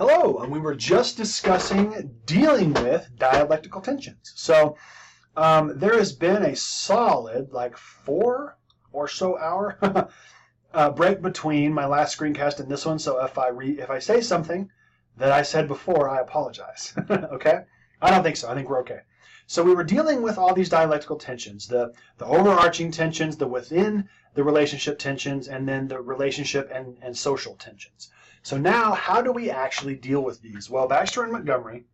Hello, and we were just discussing dealing with dialectical tensions. So there has been a solid, like 4 or so hour break between my last screencast and this one. So if I say something that I said before, I apologize. Okay? I don't think so. I think we're okay. So we were dealing with all these dialectical tensions, the overarching tensions, the within the relationship tensions, and then the relationship and social tensions. So now, how do we actually deal with these? Well, Baxter and Montgomery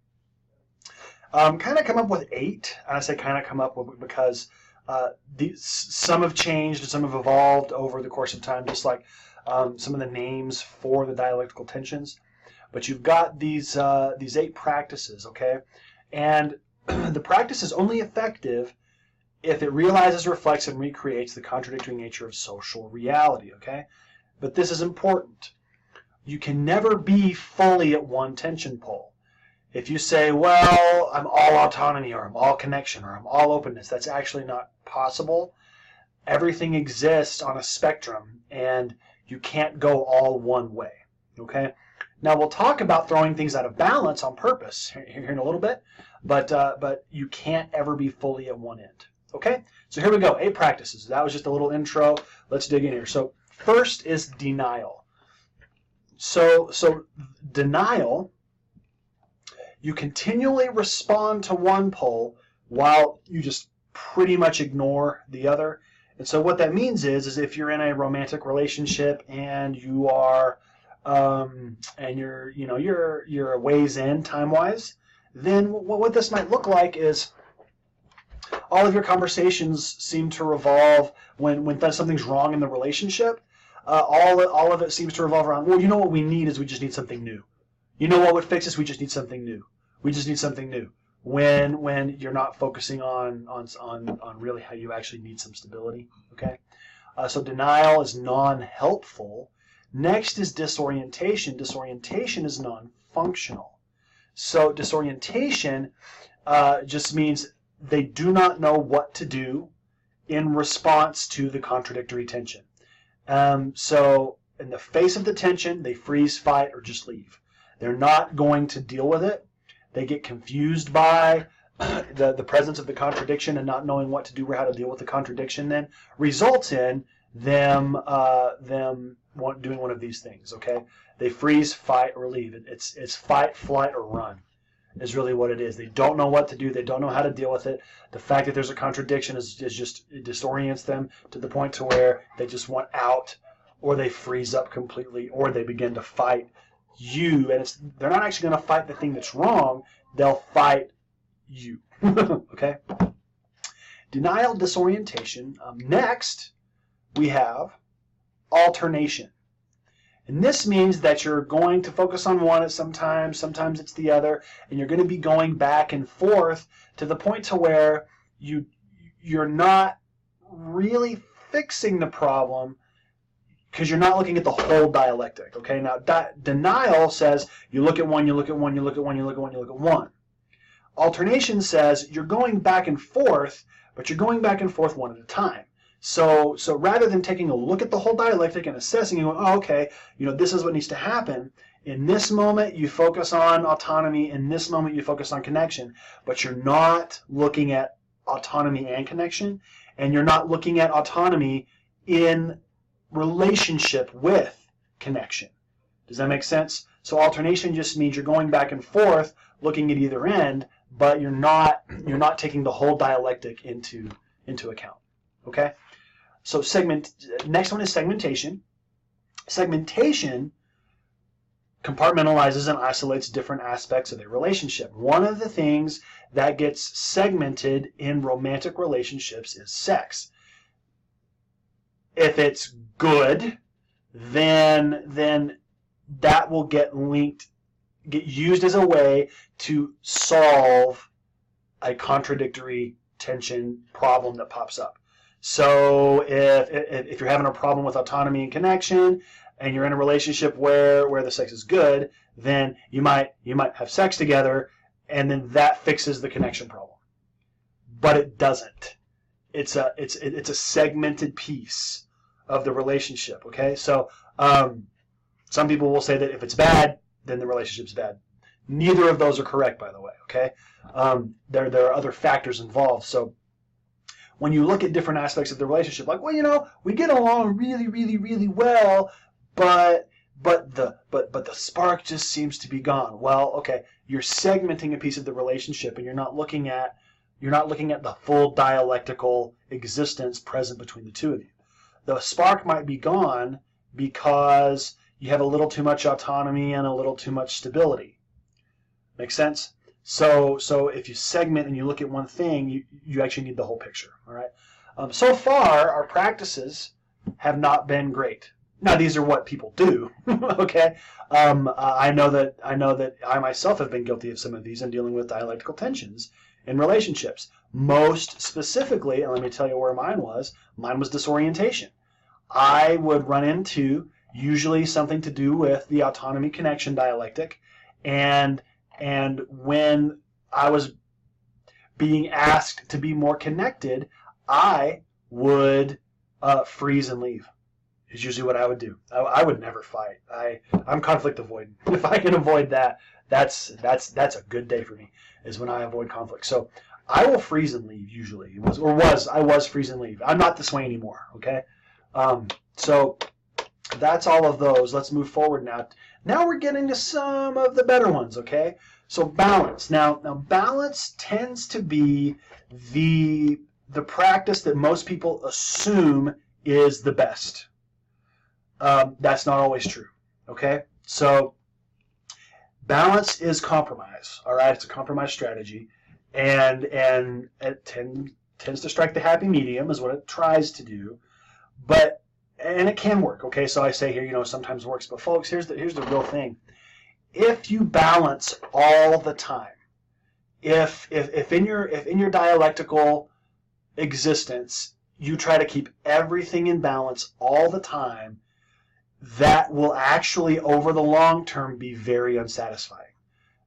kind of come up with 8. I say kind of come up with because some have changed and some have evolved over the course of time, just like some of the names for the dialectical tensions. But you've got these 8 practices, okay? And the practice is only effective if it realizes, reflects, and recreates the contradictory nature of social reality, okay? But this is important. You can never be fully at one tension pole. If you say, well, I'm all autonomy, or I'm all connection, or I'm all openness, that's actually not possible. Everything exists on a spectrum, and you can't go all one way, okay? Now, we'll talk about throwing things out of balance on purpose here in a little bit, but you can't ever be fully at one end, okay? So here we go, 8 practices. That was just a little intro. Let's dig in here. So first is denial. So denial, you continually respond to one pole while you just pretty much ignore the other. And so what that means is if you're in a romantic relationship and you are and you're a ways in time-wise, then what this might look like is all of your conversations seem to revolve when something's wrong in the relationship. All of it seems to revolve around, well, you know what we need is we just need something new. You know what would fix us? We just need something new. We just need something new. When you're not focusing on really how you actually need some stability. Okay, so denial is non-helpful. Next is disorientation. Disorientation is non-functional. So disorientation just means they do not know what to do in response to the contradictory tension. So in the face of the tension, they freeze, fight, or just leave. They're not going to deal with it. They get confused by the presence of the contradiction, and not knowing what to do or how to deal with the contradiction then results in them doing one of these things, okay? They freeze, fight, or leave. It's fight, flight, or run is really what it is. They don't know what to do. They don't know how to deal with it. The fact that there's a contradiction is just, it disorients them to the point to where they just want out, or they freeze up completely, or they begin to fight you. And they're not actually going to fight the thing that's wrong. They'll fight you. Okay? Denial, disorientation. Next, we have alternation. And this means that you're going to focus on one at sometimes it's the other, and you're going to be going back and forth to the point to where you're not really fixing the problem because you're not looking at the whole dialectic. Okay, now denial says you look at one, you look at one, you look at one, you look at one, you look at one. Alternation says you're going back and forth, but you're going back and forth one at a time. So rather than taking a look at the whole dialectic and assessing and going, oh, okay, this is what needs to happen. In this moment, you focus on autonomy. In this moment, you focus on connection. But you're not looking at autonomy and connection, and you're not looking at autonomy in relationship with connection. Does that make sense? So alternation just means you're going back and forth, looking at either end, but you're not taking the whole dialectic into account. Okay? So next one is segmentation. Segmentation compartmentalizes and isolates different aspects of a relationship. One of the things that gets segmented in romantic relationships is sex. If it's good, then that will get used as a way to solve a contradictory tension problem that pops up. So if you're having a problem with autonomy and connection, and you're in a relationship where the sex is good, then you might have sex together, and then that fixes the connection problem. But it doesn't. It's a segmented piece of the relationship. Okay, so some people will say that if it's bad, then the relationship's bad. Neither of those are correct, by the way, okay? There are other factors involved. So when you look at different aspects of the relationship, like, well, you know, we get along really, really, really well, but the spark just seems to be gone. Well, okay, you're segmenting a piece of the relationship, and you're not looking at the full dialectical existence present between the two of you. The spark might be gone because you have a little too much autonomy and a little too much stability. Make sense? So if you segment and you look at one thing, you actually need the whole picture. All right. So far, our practices have not been great. Now, these are what people do. Okay. I know that I myself have been guilty of some of these in dealing with dialectical tensions in relationships. Most specifically, and let me tell you where mine was disorientation. I would run into usually something to do with the autonomy connection dialectic, and when I was being asked to be more connected, I would freeze and leave. Is usually what I would do. I would never fight. I'm conflict avoidant. If I can avoid that, that's a good day for me, is when I avoid conflict. So I will freeze and leave usually. I was freeze and leave. I'm not this way anymore, okay? So that's all of those. Let's move forward now. Now we're getting to some of the better ones, okay? So balance. Now balance tends to be the practice that most people assume is the best. That's not always true, okay? So balance is compromise, all right? It's a compromise strategy, and it tends to strike the happy medium is what it tries to do, and it can work, okay? So I say here, you know, sometimes works, but folks, here's the real thing. If you balance all the time, if in your dialectical existence you try to keep everything in balance all the time, that will actually, over the long term, be very unsatisfying.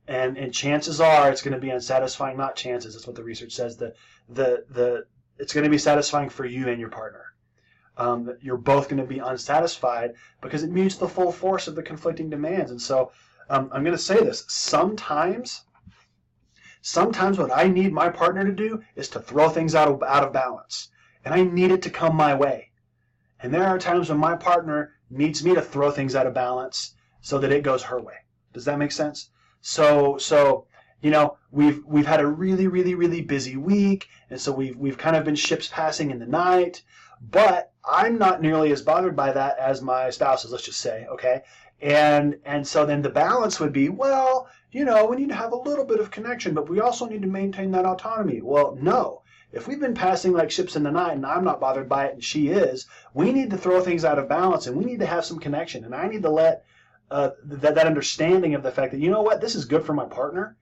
And chances are it's going to be unsatisfying, not chances, that's what the research says. It's going to be satisfying for you and your partner. You're both going to be unsatisfied because it mutes the full force of the conflicting demands. And so I'm going to say this. Sometimes what I need my partner to do is to throw things out of balance. And I need it to come my way. And there are times when my partner needs me to throw things out of balance so that it goes her way. Does that make sense? So you know, we've had a really, really, really busy week, and so we've kind of been ships passing in the night, but I'm not nearly as bothered by that as my spouse is, let's just say, okay? And so then the balance would be, well, you know, we need to have a little bit of connection, but we also need to maintain that autonomy. Well, no. If we've been passing like ships in the night and I'm not bothered by it and she is, we need to throw things out of balance and we need to have some connection. And I need to let that understanding of the fact that, you know what, this is good for my partner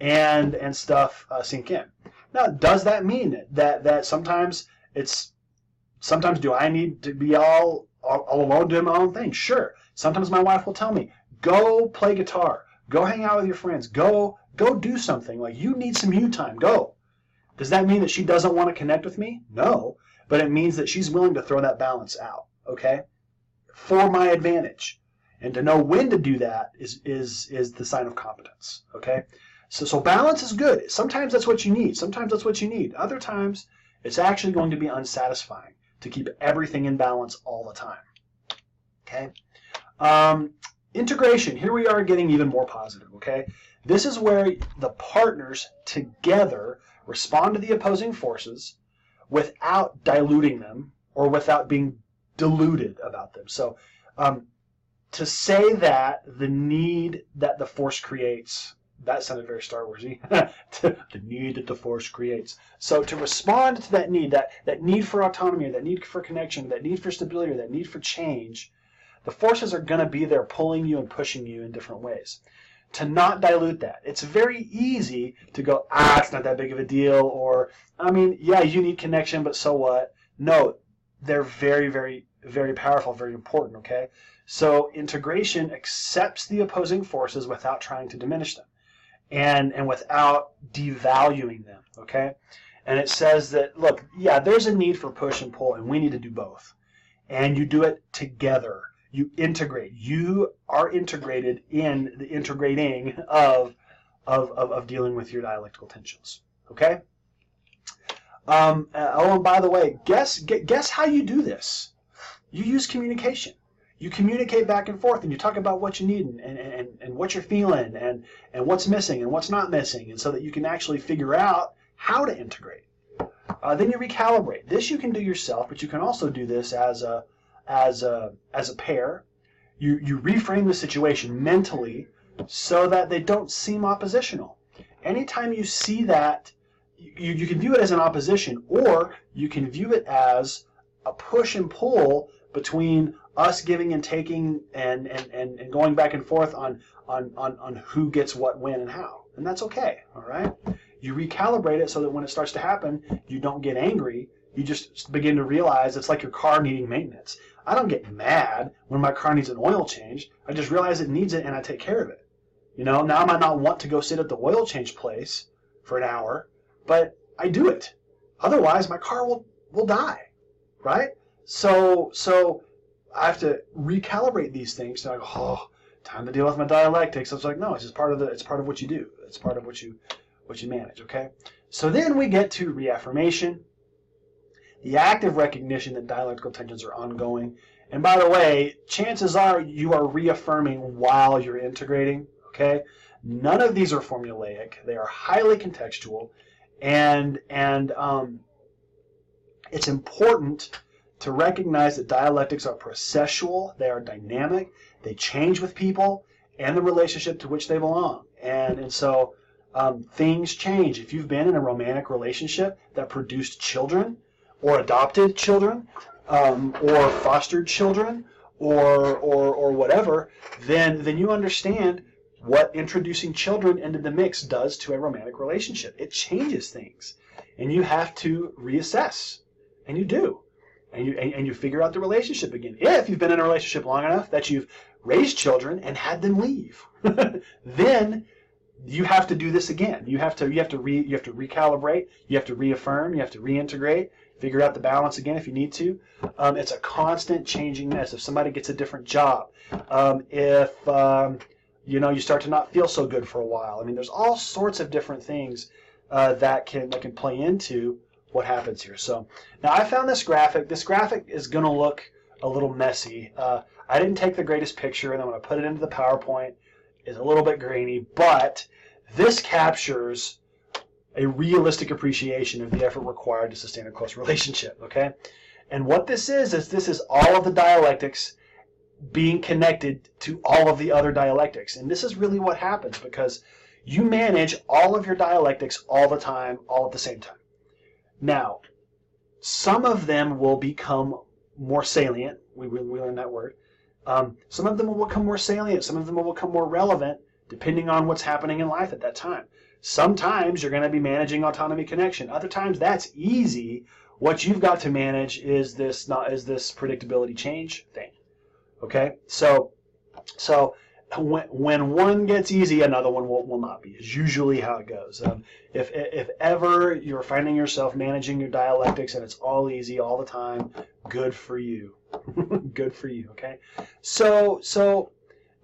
and stuff sink in. Now, does that mean that sometimes do I need to be all alone doing my own thing? Sure. Sometimes my wife will tell me, go play guitar, go hang out with your friends, go do something. Like, you need some you time, go. Does that mean that she doesn't want to connect with me? No, but it means that she's willing to throw that balance out, okay, for my advantage. And to know when to do that is the sign of competence, okay? So balance is good. Sometimes that's what you need. Sometimes that's what you need. Other times, it's actually going to be unsatisfying to keep everything in balance all the time, okay? Integration. Here we are getting even more positive, okay? This is where the partners together respond to the opposing forces without diluting them or without being deluded about them. So to say that the need that the force creates, that sounded very Star Wars-y, the need that the force creates. So to respond to that need for autonomy, that need for connection, that need for stability, that need for change, the forces are going to be there pulling you and pushing you in different ways. To not dilute that. It's very easy to go, it's not that big of a deal, or, I mean, yeah, you need connection, but so what? No, they're very, very, very powerful, very important, okay? So integration accepts the opposing forces without trying to diminish them and without devaluing them, okay? And it says that, look, yeah, there's a need for push and pull, and we need to do both. And you do it together. You integrate. You are integrated in the integrating of dealing with your dialectical tensions. Okay? Oh, and by the way, guess how you do this. You use communication. You communicate back and forth, and you talk about what you need and what you're feeling and what's missing and what's not missing, and so that you can actually figure out how to integrate. Then you recalibrate. This you can do yourself, but you can also do this as a pair. You reframe the situation mentally so that they don't seem oppositional. Anytime you see that, you can view it as an opposition, or you can view it as a push and pull between us giving and taking and going back and forth on who gets what, when, and how. And that's okay, all right? You recalibrate it so that when it starts to happen, you don't get angry. You just begin to realize it's like your car needing maintenance. I don't get mad when my car needs an oil change. I just realize it needs it and I take care of it. You know, now I might not want to go sit at the oil change place for an hour, but I do it. Otherwise, my car will die, right? So I have to recalibrate these things. So I go, oh, time to deal with my dialectics. It's like, no, it's just part of what you do. It's part of what you manage, okay? So then we get to reaffirmation, the active recognition that dialectical tensions are ongoing. And by the way, chances are you are reaffirming while you're integrating, okay? None of these are formulaic. They are highly contextual, and it's important to recognize that dialectics are processual, they are dynamic, they change with people and the relationship to which they belong. And so things change. If you've been in a romantic relationship that produced children, or adopted children, or fostered children, or whatever, then you understand what introducing children into the mix does to a romantic relationship. It changes things, and you have to reassess, and you do. And you figure out the relationship again. If you've been in a relationship long enough that you've raised children and had them leave, then you have to do this again. You have to recalibrate. You have to reaffirm. You have to reintegrate. Figure out the balance again if you need to. It's a constant changing mess. If somebody gets a different job, if you start to not feel so good for a while. I mean, there's all sorts of different things that can play into what happens here. So now I found this graphic. This graphic is going to look a little messy. I didn't take the greatest picture, and I'm going to put it into the PowerPoint. It's a little bit grainy, but this captures a realistic appreciation of the effort required to sustain a close relationship, okay? And what this is this is all of the dialectics being connected to all of the other dialectics. And this is really what happens, because you manage all of your dialectics all the time, all at the same time. Now, some of them will become more salient. We learned that word. Some of them will become more salient. Some of them will become more relevant, depending on what's happening in life at that time. Sometimes you're going to be managing autonomy connection. Other times that's easy. What you've got to manage is this predictability change thing. Okay, so when one gets easy, another one will not be. Is usually how it goes. If ever you're finding yourself managing your dialectics and it's all easy all the time, good for you. Good for you. Okay, so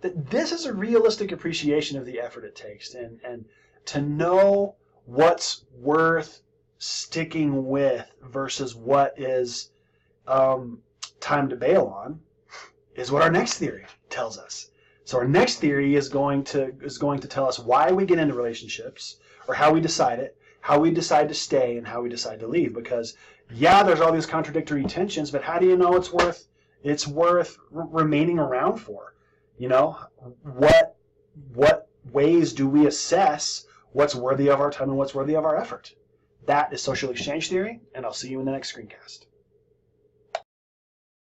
this is a realistic appreciation of the effort it takes, and to know what's worth sticking with versus what is time to bail on is what our next theory tells us. So our next theory is going to tell us why we get into relationships, or how we decide it, how we decide to stay, and how we decide to leave. Because yeah, there's all these contradictory tensions, but how do you know it's worth remaining around for? You know, what ways do we assess what's worthy of our time and what's worthy of our effort? That is social exchange theory, and I'll see you in the next screencast.